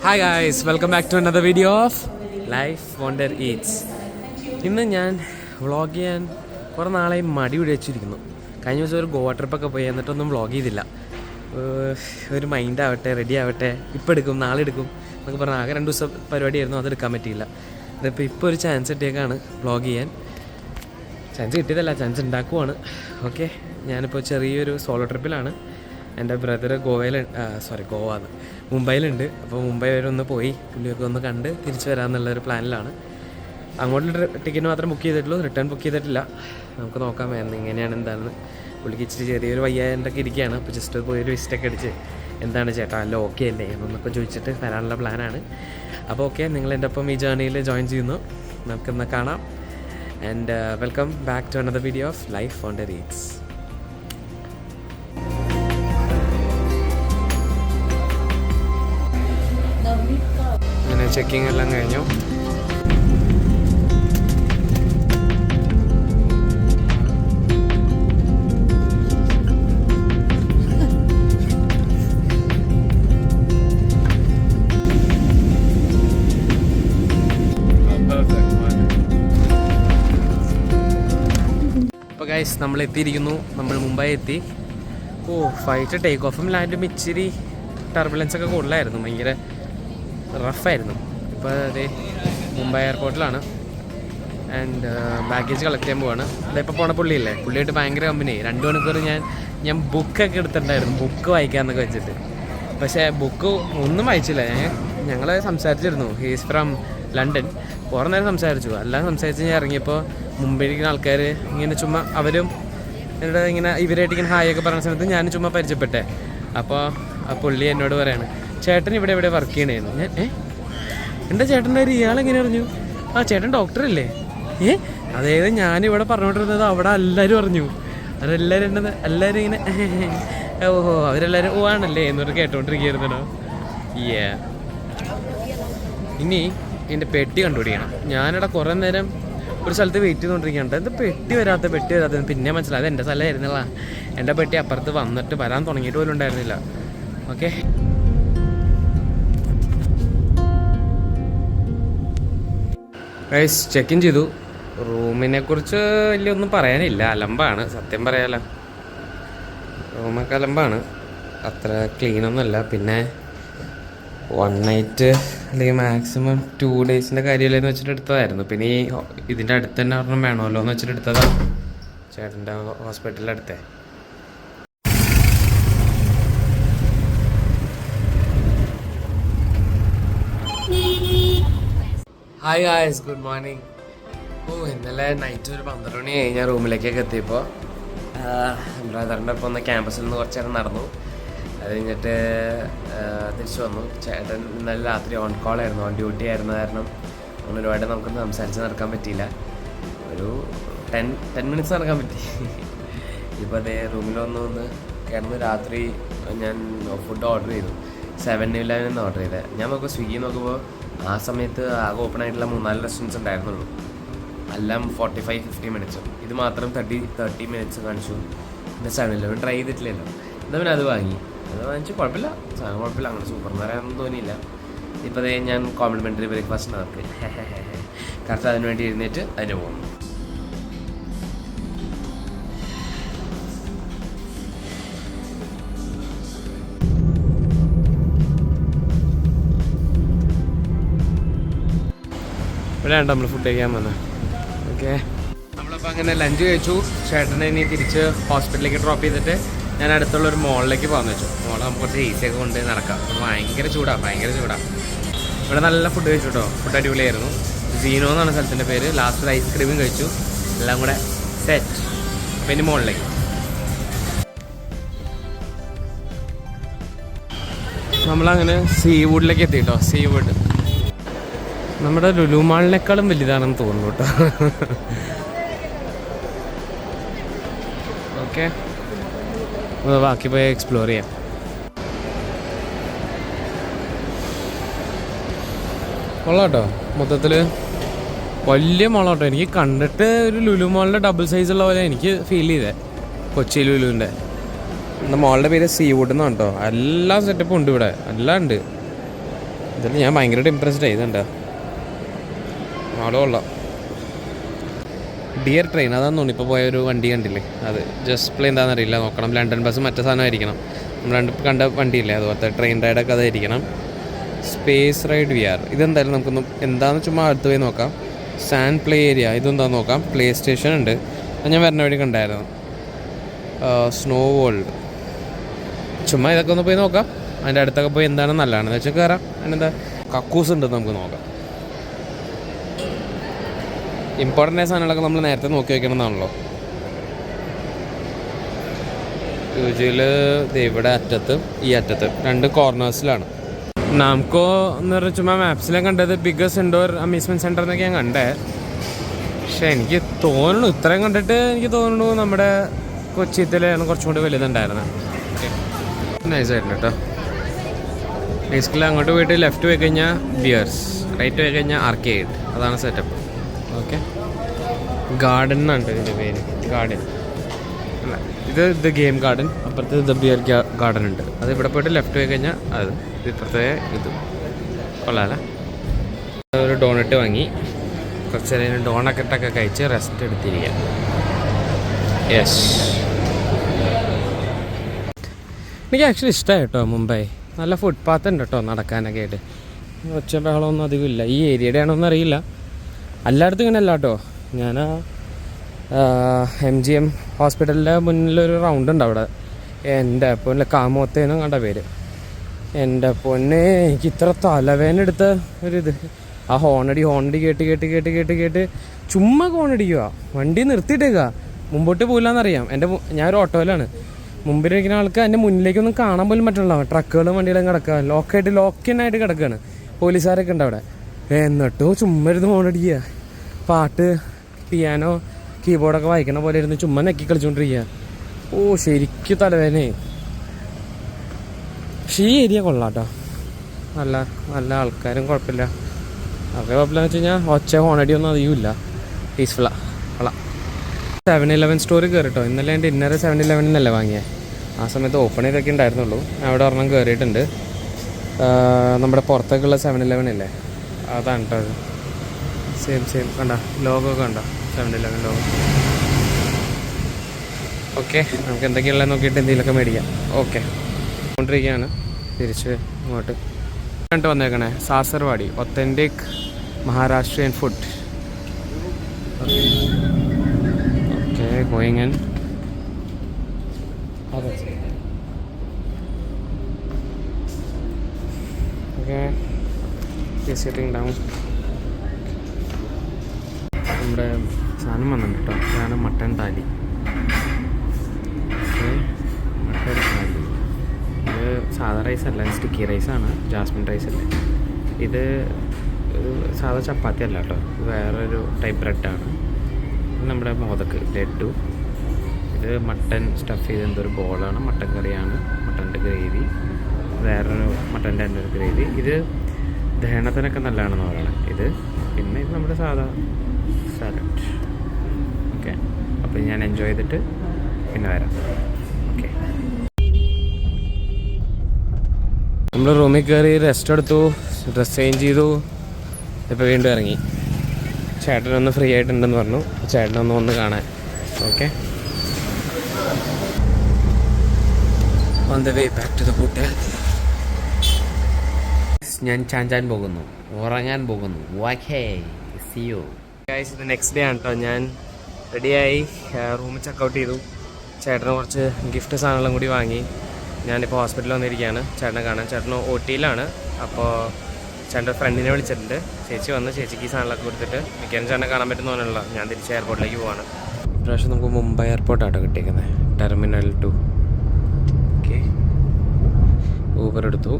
Hi guys, welcome back to another video of life wonder eats. ഇന്ന് ഞാൻ vlog ചെയ്യാൻ കുറേ നാളായി മടി പിടിച്ചിരിക്കുന്നു. കഴിഞ്ഞ ദിവസം ഒരു ഗോവ ട്രിപ്പൊക്കെ പോയി, എന്നിട്ടൊന്നും വ്ളോഗ് ചെയ്തില്ല. ഒരു മൈൻഡ് ആവട്ടെ, റെഡി ആവട്ടെ, ഇപ്പം എടുക്കും നാളെ എടുക്കും എന്നൊക്കെ പറഞ്ഞാൽ ആകെ 2 ദിവസം പരിപാടിയായിരുന്നു, അതെടുക്കാൻ പറ്റിയില്ല. ഇതിപ്പോൾ ഒരു ചാൻസ് കിട്ടിയേക്കാണ് വ്ളോഗ് ചെയ്യാൻ. ചാൻസ് കിട്ടിയതല്ല, ചാൻസ് ഉണ്ടാക്കുവാണ്. ഓക്കെ, ഞാനിപ്പോൾ ചെറിയൊരു സോളോ ട്രിപ്പിലാണ്. എൻ്റെ ബ്രദർ മുംബൈയിലുണ്ട്. അപ്പോൾ മുംബൈ വരെ ഒന്ന് പോയി പുള്ളിയൊക്കെ ഒന്ന് കണ്ട് തിരിച്ചു വരാമെന്നുള്ളൊരു പ്ലാനിലാണ്. അങ്ങോട്ടുള്ള ടിക്കറ്റ് മാത്രം ബുക്ക് ചെയ്തിട്ടുള്ളൂ, റിട്ടേൺ ബുക്ക് ചെയ്തിട്ടില്ല. നമുക്ക് നോക്കാം എങ്ങനെയാണ് എന്താണെന്ന്. പുള്ളിക്ക് ഇച്ചിരി ചെറിയൊരു വയ്യാണ്ടൊക്കെ ഇരിക്കുകയാണ്. അപ്പോൾ ജസ്റ്റ് പോയി ഒരു വിസിറ്റൊക്കെ അടിച്ച് എന്താണ് ചേട്ടാ അല്ല ഓക്കെ അല്ലേ എന്നൊക്കെ ചോദിച്ചിട്ട് വരാനുള്ള പ്ലാനാണ്. അപ്പോൾ ഓക്കെ, നിങ്ങൾ എൻ്റെ ഒപ്പം ഈ ജേർണിയിൽ ജോയിൻ ചെയ്യുന്നു. നമുക്കിന്ന് കാണാം. And welcome back to another video of life wonder eats. അങ്ങനെ ചെക്കിങ് എല്ലാം കഴിഞ്ഞു. അപ്പോൾ ഗൈസ്, നമ്മൾ എത്തിയിരിക്കുന്നു. നമ്മൾ മുംബൈ എത്തി. ഫ്ലൈറ്റ് ടേക്ക് ഓഫും ലാൻഡും ഇച്ചിരി ടർബുലൻസ് ഒക്കെ കൂടുതലായിരുന്നു, ഭയങ്കര റഫായിരുന്നു. ഇപ്പോൾ അതെ മുംബൈ എയർപോർട്ടിലാണ്. ആൻഡ് ബാഗേജ് കളക്ട് ചെയ്യാൻ പോവാണ്. അതിപ്പോൾ പോണ പുള്ളിയില്ലേ, പുള്ളിയായിട്ട് ഭയങ്കര കമ്പനി. 2 മണിക്കൂർ ഞാൻ ബുക്കൊക്കെ എടുത്തിട്ടുണ്ടായിരുന്നു, ബുക്ക് വായിക്കാമെന്നൊക്കെ വെച്ചിട്ട്. പക്ഷേ ബുക്ക് ഒന്നും വായിച്ചില്ല. ഞങ്ങൾ സംസാരിച്ചിരുന്നു. He's from London. കുറേ നേരം സംസാരിച്ചു. എല്ലാം സംസാരിച്ച് ഞാൻ ഇറങ്ങിയപ്പോൾ മുംബൈയിലിരിക്കുന്ന ആൾക്കാർ ഇങ്ങനെ ചുമ്മാ അവരും എന്നോട് ഇങ്ങനെ ഇവരായിട്ട് ഇങ്ങനെ ഹായ് ഒക്കെ പറഞ്ഞ സമയത്ത് ഞാൻ ചുമ്മാ പരിചയപ്പെട്ടെ. അപ്പോൾ ആ പുള്ളി എന്നോട് പറയാണ്, ചേട്ടൻ ഇവിടെ വർക്ക് ചെയ്യണേന്ന്. ഞാൻ എൻ്റെ ചേട്ടൻ്റെ ഒരു ഇയാളെങ്ങനെ അറിഞ്ഞു? ആ ചേട്ടൻ ഡോക്ടറല്ലേ? അതായത് ഞാനിവിടെ പറഞ്ഞുകൊണ്ടിരുന്നത് അവിടെ എല്ലാവരും അറിഞ്ഞു. എല്ലാവരും ഇങ്ങനെ ഓഹോ അവരെല്ലാവരും ആണല്ലേ എന്നൊരു കേട്ടോണ്ടിരിക്കുകയായിരുന്നോ. ഇനി എൻ്റെ പെട്ടി കണ്ടുപിടിക്കണം. ഞാനിവിടെ കുറേ നേരം ഒരു സ്ഥലത്ത് വെയിറ്റ് ചെയ്തുകൊണ്ടിരിക്കുകയാണ്. എന്താ പെട്ടി വരാത്ത പിന്നെ മനസ്സിലായത് എൻ്റെ സ്ഥലമായിരുന്നില്ല. എൻ്റെ പെട്ടി അപ്പുറത്ത് വന്നിട്ട് വരാൻ തുടങ്ങിയിട്ട് പോലും ഉണ്ടായിരുന്നില്ല. ഓക്കെ, ഗൈസ് ചെക്ക് ഇൻ ചെയ്തു. റൂമിനെ കുറിച്ച് വലിയൊന്നും പറയാനില്ല, അലമ്പാണ് സത്യം പറയാലോ. റൂമൊക്കെ അലമ്പാണ്, അത്ര ക്ലീനൊന്നുമല്ല. പിന്നെ 1 നൈറ്റ് അല്ലെങ്കിൽ മാക്സിമം 2 ഡേയ്സിൻ്റെ കാര്യമല്ലേന്ന് വെച്ചിട്ട് എടുത്തതായിരുന്നു. പിന്നെ ഇതിൻ്റെ അടുത്ത് തന്നെ ഒരെണ്ണം വേണമല്ലോ എന്ന് വെച്ചിട്ട് എടുത്തതാണ്, ചേട്ടൻ്റെ ഹോസ്പിറ്റലിൻ്റെ അടുത്തേ. Hi guys, good morning. ഇന്നലെ നൈറ്റ് ഒരു 12 മണി കഴിഞ്ഞാൽ റൂമിലേക്കൊക്കെ എത്തിയപ്പോൾ ബ്രദറിൻ്റെ ഒപ്പം ഒന്ന് ക്യാമ്പസിൽ നിന്ന് കുറച്ച് നേരം നടന്നു. അത് കഴിഞ്ഞിട്ട് തിരിച്ചു വന്നു. ചേട്ടൻ ഇന്നലെ രാത്രി ഓൺ കോളായിരുന്നു, ഓൺ ഡ്യൂട്ടി ആയിരുന്ന കാരണം അങ്ങനെ ഒരുപാട് നമുക്കൊന്ന് സംസാരിച്ച് നടക്കാൻ പറ്റിയില്ല. ഒരു 10 മിനിറ്റ്സ് നടക്കാൻ പറ്റി. ഇപ്പോൾ അതേ റൂമിലൊന്ന് കിടന്ന് രാത്രി ഞാൻ ഫുഡ് ഓർഡർ ചെയ്തു. 7-Eleven ഓർഡർ ചെയ്തത്. ഞാൻ നോക്കുമ്പോൾ സ്വിഗ്ഗി നോക്കുമ്പോൾ ആ സമയത്ത് ആകെ ഓപ്പൺ ആയിട്ടുള്ള 3-4 റെസ്റ്റോറൻറ്റ്സ് ഉണ്ടായിരുന്നുള്ളൂ. എല്ലാം 45-50 മിനിറ്റ്സും. ഇത് മാത്രം 30 മിനിറ്റ്സ് കാണിച്ചു. പിന്നെ 7-Eleven ട്രൈ ചെയ്തിട്ടില്ലല്ലോ. എന്നാൽ പിന്നെ അത് വാങ്ങിച്ചു. കുഴപ്പമില്ല, സാധനം കുഴപ്പമില്ല, അങ്ങനെ സൂപ്പർ എന്ന് പറയാനൊന്നും തോന്നിയില്ല. ഇപ്പോൾ അതേ ഞാൻ കോംപ്ലിമെൻ്ററി ബ്രേക്ക്ഫാസ്റ്റിന് അവർക്ക് കറക്റ്റ് അതിന് വേണ്ടി എഴുന്നേറ്റ് അതിന് പോകുന്നു. ഇവിടെയാണ് നമ്മൾ ഫുഡ് കഴിക്കാൻ വന്നത്. ഓക്കെ, നമ്മളപ്പോൾ അങ്ങനെ ലഞ്ച് കഴിച്ചു. ചേട്ടനെ ഇനി തിരിച്ച് ഹോസ്പിറ്റലിലേക്ക് ഡ്രോപ്പ് ചെയ്തിട്ട് ഞാൻ അടുത്തുള്ളൊരു മോളിലേക്ക് പോകാമെന്ന് വെച്ചു. മോള് നമുക്ക് കുറച്ച് ഈസിയൊക്കെ കൊണ്ട് നടക്കാം. ഭയങ്കര ചൂടാണ്. ഇവിടെ നല്ല ഫുഡ് കഴിച്ചു കേട്ടോ. ഫുഡ് അടിപൊളിയായിരുന്നു. സീനോ എന്നാണ് സ്ഥലത്തിൻ്റെ പേര്. ലാസ്റ്റ് ഒരു ഐസ്ക്രീമും കഴിച്ചു. എല്ലാം കൂടെ സെറ്റ്. അപ്പം ഇനി മോളിലേക്ക് നമ്മളങ്ങനെ സീവുഡിലേക്ക് എത്തി കേട്ടോ. സീവുഡ് നമ്മുടെ ലുലു മാളിനേക്കാളും വലുതാണെന്ന് തോന്നുന്നു കേട്ടോ. ഓക്കെ, ബാക്കി പോയി എക്സ്പ്ലോർ ചെയ്യാം. കൊള്ളാം കേട്ടോ, മൊത്തത്തിൽ വലിയ മോളാട്ടോ. എനിക്ക് കണ്ടിട്ട് ഒരു ലുലു മോളിൻ്റെ ഡബിൾ സൈസുള്ള പോലെ എനിക്ക് ഫീൽ ചെയ്തേ. കൊച്ചി ലുലുവിൻ്റെ മോളുടെ പേര് സീവുഡ് എന്നാണ് കേട്ടോ. എല്ലാ സെറ്റപ്പും ഉണ്ട് ഇവിടെ, എല്ലാം ഉണ്ട്. ഇതിൽ ഞാൻ ഭയങ്കരമായിട്ട് ഇമ്പ്രസ്ഡ് ആയതുണ്ട്. ആളോ കൊള്ളാം. ഡിയർ ട്രെയിൻ അതാന്ന് തോന്നുന്നു ഇപ്പോൾ പോയൊരു വണ്ടി കണ്ടില്ലേ, അത് ജസ്റ്റ് പ്ലേ എന്താണെന്നറിയില്ല, നോക്കണം. ലണ്ടൻ ബസ് മറ്റേ സാധനമായിരിക്കണം, നമ്മൾ കണ്ട വണ്ടിയില്ലേ അതുപോലത്തെ ട്രെയിൻ റൈഡൊക്കെ അതായിരിക്കണം. സ്പേസ് റൈഡ് VR ഇതെന്തായാലും നമുക്കൊന്ന് എന്താണെന്ന് ചുമ്മാ അടുത്ത് പോയി നോക്കാം. സാൻഡ് പ്ലേ ഏരിയ ഇതെന്താണെന്ന് നോക്കാം. പ്ലേ സ്റ്റേഷൻ ഉണ്ട്, ഞാൻ വരുന്ന വഴി കണ്ടായിരുന്നു. സ്നോ വേൾഡ്, ചുമ്മാ ഇതൊക്കെ ഒന്ന് പോയി നോക്കാം. അതിൻ്റെ അടുത്തൊക്കെ പോയി എന്താണ് നല്ലതാണെന്ന് വെച്ചാൽ കയറാം. അതിനെന്താ കക്കൂസ് ഉണ്ടെന്ന് നമുക്ക് നോക്കാം. ഇമ്പോർട്ടൻ്റ് ആയ സാധനങ്ങളൊക്കെ നമ്മൾ നേരത്തെ നോക്കി വയ്ക്കണമെന്നാണല്ലോ. യൂജുവൽ ഇവിടെ അറ്റത്ത് ഈ അറ്റത്ത് 2 കോർണേഴ്സിലാണ്. നാംകോ എന്ന് പറഞ്ഞാൽ ചുമ്മാ മാപ്സിലാണ് കണ്ടത് ബിഗ്ഗസ്റ്റ് ഇൻഡോർ അമ്യൂസ്മെൻറ്റ് സെൻറ്റർ എന്നൊക്കെ ഞാൻ കണ്ടേ. പക്ഷെ എനിക്ക് തോന്നുന്നു, ഇത്രയും കണ്ടിട്ട് എനിക്ക് തോന്നുന്നു നമ്മുടെ കൊച്ചിയിലാണ് കുറച്ചും കൂടി വലുതുണ്ടായിരുന്നത്. നൈസായിട്ടുണ്ട് കേട്ടോ. ബേസിക്കലി അങ്ങോട്ട് പോയിട്ട് ലെഫ്റ്റ് പോയി കഴിഞ്ഞാൽ ബിയേഴ്സ്, റൈറ്റ് പോയി കഴിഞ്ഞാൽ ആർക്കേഡ്, അതാണ് സെറ്റപ്പ്. ഓക്കെ, ഗാർഡൻ എന്നാണ് ഇതിൻ്റെ പേര്. ഗാർഡൻ അല്ല, ഇത് ഗെയിം ഗാർഡൻ, അപ്പുറത്ത് ഇത് ബിയർ ഗാർഡൻ ഉണ്ട്. അത് ഇവിടെ പോയിട്ട് ലെഫ്റ്റ് പോയി കഴിഞ്ഞാൽ അത് ഇപ്പുറത്തെ ഇത് കൊള്ളാമല്ല. ഒരു ഡോണറ്റ് വാങ്ങി കുറച്ച് നേരം ഡോണക്കട്ടൊക്കെ കഴിച്ച് റെസ്റ്റ് എടുത്തിരിക്കുക. യെസ്, എനിക്ക് ആക്ച്വലി ഇഷ്ടമായി കേട്ടോ മുംബൈ. നല്ല ഫുട്പാത്ത് ഉണ്ട് കേട്ടോ നടക്കാനൊക്കെ ആയിട്ട്. ഒച്ച ബഹളമൊന്നും അധികം ഇല്ല. ഈ ഏരിയയുടെ ആണോന്നും അറിയില്ല, എല്ലായിടത്തും ഇങ്ങനെ അല്ല കേട്ടോ. ഞാൻ MGM ഹോസ്പിറ്റലിൻ്റെ മുന്നിലൊരു റൗണ്ട് ഉണ്ട് അവിടെ. എൻ്റെ പൊന്നെ കാമോത്തേനും കണ്ട പേര്. എൻ്റെ പൊന്നെ, എനിക്ക് ഇത്ര തലവേന എടുത്ത ഒരിത്. ആ ഹോണടി കേട്ട് കേട്ട് കേട്ട് കേട്ട് കേട്ട് ചുമ്മാ ഹോണടിക്കുക. വണ്ടി നിർത്തിയിട്ടേക്കുക, മുമ്പോട്ട് പോയില്ലാന്നറിയാം. ഞാനൊരു ഓട്ടോയിലാണ്. മുമ്പിലിരിക്കുന്ന ആൾക്ക് എൻ്റെ മുന്നിലേക്കൊന്നും കാണാൻ പോലും പറ്റില്ല. ട്രക്കുകളും വണ്ടികളും കിടക്കുക, ലോക്കിനായിട്ട് കിടക്കുകയാണ്. പോലീസുകാരൊക്കെ ഉണ്ട് അവിടെ. എന്നിട്ടും ചുമ്മാ ഇരുന്ന് ഹോണടിക്കുക. പാട്ട്, പിയാനോ, കീബോർഡൊക്കെ വായിക്കണ പോലെ ഇരുന്ന് ചുമ്മാ നെക്കി കളിച്ചുകൊണ്ടിരിക്കുക. ഓ, ശരിക്കും തലവേദനേ. പക്ഷേ ഈ ഏരിയ കൊള്ളാട്ടോ, നല്ല നല്ല ആൾക്കാരും കുഴപ്പമില്ല. അവരെ കുഴപ്പമില്ലെന്ന് വെച്ച് കഴിഞ്ഞാൽ ഒച്ച ഹോണടിയൊന്നും അധികം ഇല്ല, പീസ്ഫുള്ളാണ്. കൊള്ളാം. 7-11 സ്റ്റോറി കയറിട്ടോ. ഇന്നലെ എൻ്റെ ഡിന്നർ 7-11 വാങ്ങിയത്. ആ സമയത്ത് ഓപ്പൺ ചെയ്തൊക്കെ ഉണ്ടായിരുന്നുള്ളൂ. അവിടെ ഒരെണ്ണം കയറിയിട്ടുണ്ട്. നമ്മുടെ പുറത്തേക്കുള്ള 7-11 ഇല്ലേ, അതാണ് കേട്ടോ അത്. സെയിം കണ്ട ലോഗോ ഒക്കെ കണ്ടോ, 7-11 ലോഗോ. ഓക്കെ, നമുക്ക് എന്തൊക്കെയുള്ള നോക്കിയിട്ട് എന്തെങ്കിലുമൊക്കെ മേടിക്കാം. ഓക്കെ, കൊണ്ടിരിക്കുകയാണ് തിരിച്ച് ഇങ്ങോട്ട് കണ്ടിട്ട് വന്നേക്കണേ. Sasurwadi authentic Maharashtrian food. Okay, going in. Okay, sitting down. നമ്മുടെ സാധനം വന്നിട്ടുണ്ട് കേട്ടോ. ഇതാണ് മട്ടൻ താലി. മട്ടൻ താലി ഇത് സാധാ റൈസല്ല, സ്റ്റിക്കി റൈസാണ്, ജാസ്മിൻ റൈസ് അല്ലേ. ഇത് സാധാ ചപ്പാത്തി അല്ല കേട്ടോ, വേറൊരു ടൈപ്പ് ബ്രെഡാണ്. നമ്മുടെ മോദക്ക് ലഡ്ഡു. ഇത് മട്ടൻ സ്റ്റഫ് ചെയ്ത് എന്തൊരു ബോളാണ്, മട്ടൻ കറിയാണ്, മട്ടൻ്റെ ഗ്രേവി, വേറൊരു മട്ടൻ്റെ തന്നെ ഒരു ഗ്രേവി. ഇത് ദഹനത്തിനൊക്കെ നല്ലതാണെന്ന് പറയണത് ഇത്. പിന്നെ ഇത് നമ്മുടെ സാധാ സാലഡ്. ഓക്കെ, അപ്പോൾ ഞാൻ എൻജോയ് ചെയ്തിട്ട് പിന്നെ വരാം. ഓക്കെ, നമ്മൾ റൂമിൽ കയറി റെസ്റ്റ് എടുത്തു, ഡ്രസ് ചേഞ്ച് ചെയ്തു. ഇപ്പോൾ വീണ്ടും ഇറങ്ങി. ചേട്ടനൊന്ന് ഫ്രീ ആയിട്ടുണ്ടെന്ന് പറഞ്ഞു, ചേട്ടനൊന്ന് വന്ന് കാണാൻ. Okay, on the way back to the hotel. ഞാൻ ചാഞ്ചാൻ പോകുന്നു, ഉറങ്ങാൻ പോകുന്നു. Okay, see you guys. ഇത് നെക്സ്റ്റ് ഡേ ആണ് കേട്ടോ. ഞാൻ റെഡിയായി, റൂമിൽ ചെക്കൗട്ട് ചെയ്തു. ചേട്ടന് കുറച്ച് ഗിഫ്റ്റ് സാധനങ്ങളും കൂടി വാങ്ങി. ഞാനിപ്പോൾ ഹോസ്പിറ്റലിൽ വന്നിരിക്കുകയാണ് ചേട്ടനെ കാണാൻ. ചേട്ടന് OT-യിലാണ്. അപ്പോൾ ചേട്ടൻ്റെ ഫ്രണ്ടിനെ വിളിച്ചിട്ടുണ്ട്. ചേച്ചി വന്ന് ചേച്ചിക്ക് ഈ സാധനങ്ങളൊക്കെ കൊടുത്തിട്ട് മിക്കവാറും ചേട്ടനെ കാണാൻ പറ്റുന്നതല്ല. ഞാൻ തിരിച്ച് എയർപോർട്ടിലേക്ക് പോവാണ്. ഇപ്രാവശ്യം നമുക്ക് മുംബൈ എയർപോർട്ടാട്ടോ കിട്ടിയിരിക്കുന്നത്, ടെർമിനൽ 2. ഓക്കെ, ഊബർ എടുത്തു.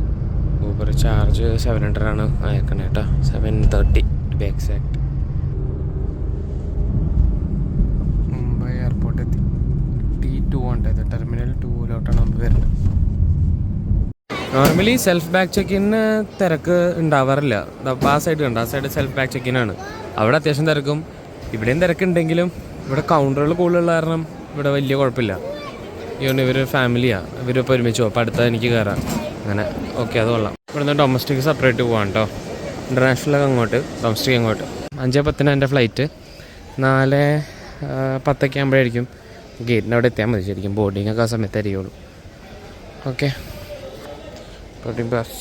ഊബർ ചാർജ് 700 ആണ് അയക്കണേ കേട്ടോ, 730 to be exact. Mumbai airport എത്തി. T2 ഉണ്ട്, ടെർമിനൽ 2-ലോട്ടാണ് നമ്മൾ വരുന്നത്. നോർമലി സെൽഫ് ബാഗ് ചെക്കിന് തിരക്ക് ഉണ്ടാവാറില്ല. ആ സൈഡ് കണ്ടോ, ആ സൈഡ് സെൽഫ് ബാഗ് ചെക്കിനാണ്. അവിടെ അത്യാവശ്യം തിരക്കും. ഇവിടെയും തിരക്കുണ്ടെങ്കിലും ഇവിടെ കൗണ്ടറുകൾ കൂടുതലുള്ള കാരണം ഇവിടെ വലിയ കുഴപ്പമില്ല. ഇവർ ഫാമിലിയാണ്, ഇവരിപ്പോൾ ഒരുമിച്ച് പോകും. അപ്പോൾ അടുത്ത എനിക്ക് കയറാം അങ്ങനെ. ഓക്കെ, അത് കൊള്ളാം. ഇവിടുന്ന് ഡൊമസ്റ്റിക് സെപ്പറേറ്റ് പോകാം കേട്ടോ. ഇൻ്റർനാഷണലൊക്കെ അങ്ങോട്ട്, ഡൊമസ്റ്റിക് അങ്ങോട്ട്. 5:10 എൻ്റെ ഫ്ലൈറ്റ്. 4:10 ആകുമ്പോഴായിരിക്കും ഗേറ്റിൻ്റെ അവിടെ എത്തിയാൽ മതി. ശരിക്കും ബോർഡിങ്ങൊക്കെ ആ സമയത്ത് അറിയുള്ളൂ. Okay, boarding pass.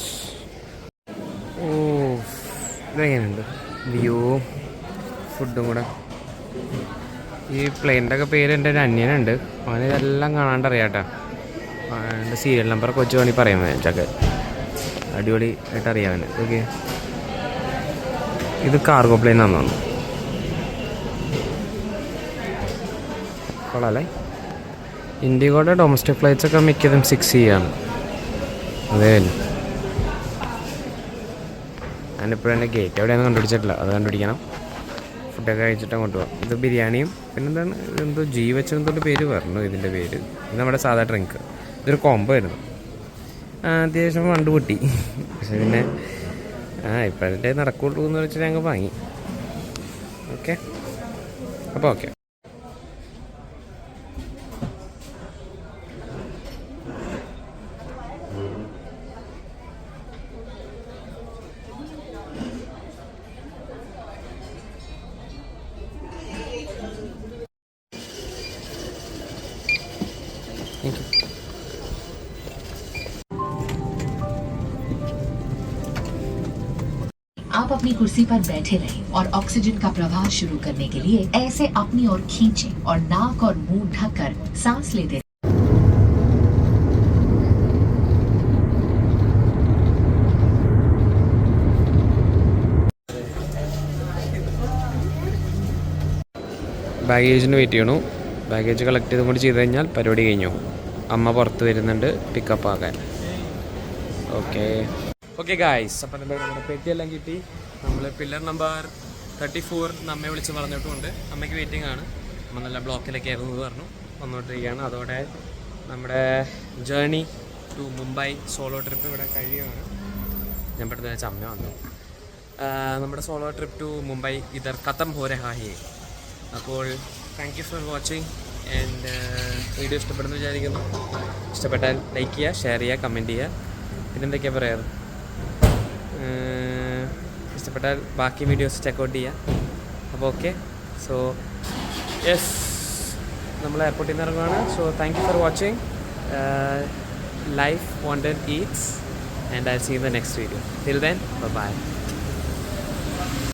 ഓ, ഇതെങ്ങനെയുണ്ട് വ്യൂ, ഫുഡും കൂടെ. ഈ പ്ലെയിൻ്റെ ഒക്കെ പേര് എൻ്റെ ഒരു അന്യനുണ്ട്, അവന് ഇതെല്ലാം കാണാണ്ടറിയാം കേട്ടോ. എൻ്റെ സീരിയൽ നമ്പറൊക്കെ വെച്ച് വേണമെങ്കിൽ പറയാൻ വെച്ചൊക്കെ അടിപൊളി ആയിട്ട് അറിയാവന്. ഓക്കെ, ഇത് കാർഗോ പ്ലെയിൻ ആണെന്ന് തോന്നുന്നു. കൊള്ളാല്ലേ. ഇൻഡിഗോയുടെ ഡൊമസ്റ്റിക് ഫ്ലൈറ്റ്സൊക്കെ മിക്കതും 6 ആണ്. അതേ, ഞാനിപ്പോഴും എൻ്റെ ഗേറ്റ് എവിടെയൊന്നും കണ്ടുപിടിച്ചിട്ടില്ല, അത് കണ്ടുപിടിക്കണം. ഫുഡൊക്കെ കഴിച്ചിട്ട് അങ്ങോട്ട് പോകാം. ഇത് ബിരിയാണിയും പിന്നെന്താണ് എന്തോ വെച്ചെന്തോൻ്റെ പേര് പറഞ്ഞു. ഇതിൻ്റെ പേര് ഇത് നമ്മുടെ സാധാ ഡ്രിങ്ക്. ഇതൊരു കോംബോ ആയിരുന്നു. അത്യാവശ്യം ഫണ്ട് പൊട്ടി, പക്ഷെ പിന്നെ ഇപ്പോഴത്തെ നടക്കുള്ളൂ എന്ന് വെച്ചിട്ട് ഞങ്ങൾ വാങ്ങി. ഓക്കെ, അപ്പോൾ ഓക്കെ. Thank you. आप अपनी कुर्सी पर बैठे रहें और ऑक्सीजन का प्रवाह शुरू करने के लिए ऐसे अपनी ओर खींचें और नाक और मुंह ढककर सांस लेते रहें। ബാഗേജിന് വെയിറ്റ് ചെയ്യണു. ബാഗേജ് കളക്ട് ചെയ്തും കൂടി ചെയ്ത് കഴിഞ്ഞാൽ പരിപാടി കഴിഞ്ഞു. അമ്മ പുറത്ത് വരുന്നുണ്ട് പിക്കപ്പ് ആക്കാൻ. ഓക്കെ ഗായ്സ്, അപ്പം നമ്മുടെ പെട്ടിയെല്ലാം കിട്ടി. നമ്മൾ പില്ലർ നമ്പർ 34 അമ്മയെ വിളിച്ച് പറഞ്ഞിട്ടുമുണ്ട്. അമ്മയ്ക്ക് വെയിറ്റിംഗ് ആണ്. അമ്മ നല്ല ബ്ലോക്കിലൊക്കെ ആയിരുന്നു എന്ന് പറഞ്ഞു, വന്നുകൊണ്ടിരിക്കുകയാണ്. അതോടെ നമ്മുടെ journey to Mumbai solo trip ഇവിടെ കഴിയുകയാണ്. ഞാൻ പെട്ടെന്ന് വെച്ചാൽ അമ്മ വന്നു. നമ്മുടെ സോളോ ട്രിപ്പ് ടു മുംബൈ ഇതർ ഖത്തം ഹോ രഹാ ഹൈ. അപ്പോൾ thank you for watching. And video ഇഷ്ടപ്പെടുന്നു വിചാരിക്കുന്നു. ഇഷ്ടപ്പെട്ടാൽ ലൈക്ക് ചെയ്യുക, ഷെയർ ചെയ്യുക, കമൻറ്റ് ചെയ്യുക. പിന്നെന്തൊക്കെയാണ് പറയാറ്, ഇഷ്ടപ്പെട്ടാൽ ബാക്കി വീഡിയോസ് ചെക്കൗട്ട് ചെയ്യുക. അപ്പോൾ ഓക്കെ, സോ യെസ്, നമ്മൾ എയർപോർട്ടിൽ നിന്ന് ഇറങ്ങുകയാണ്. So thank you for watching. Life wonder eats and I see in the next video. Till then by.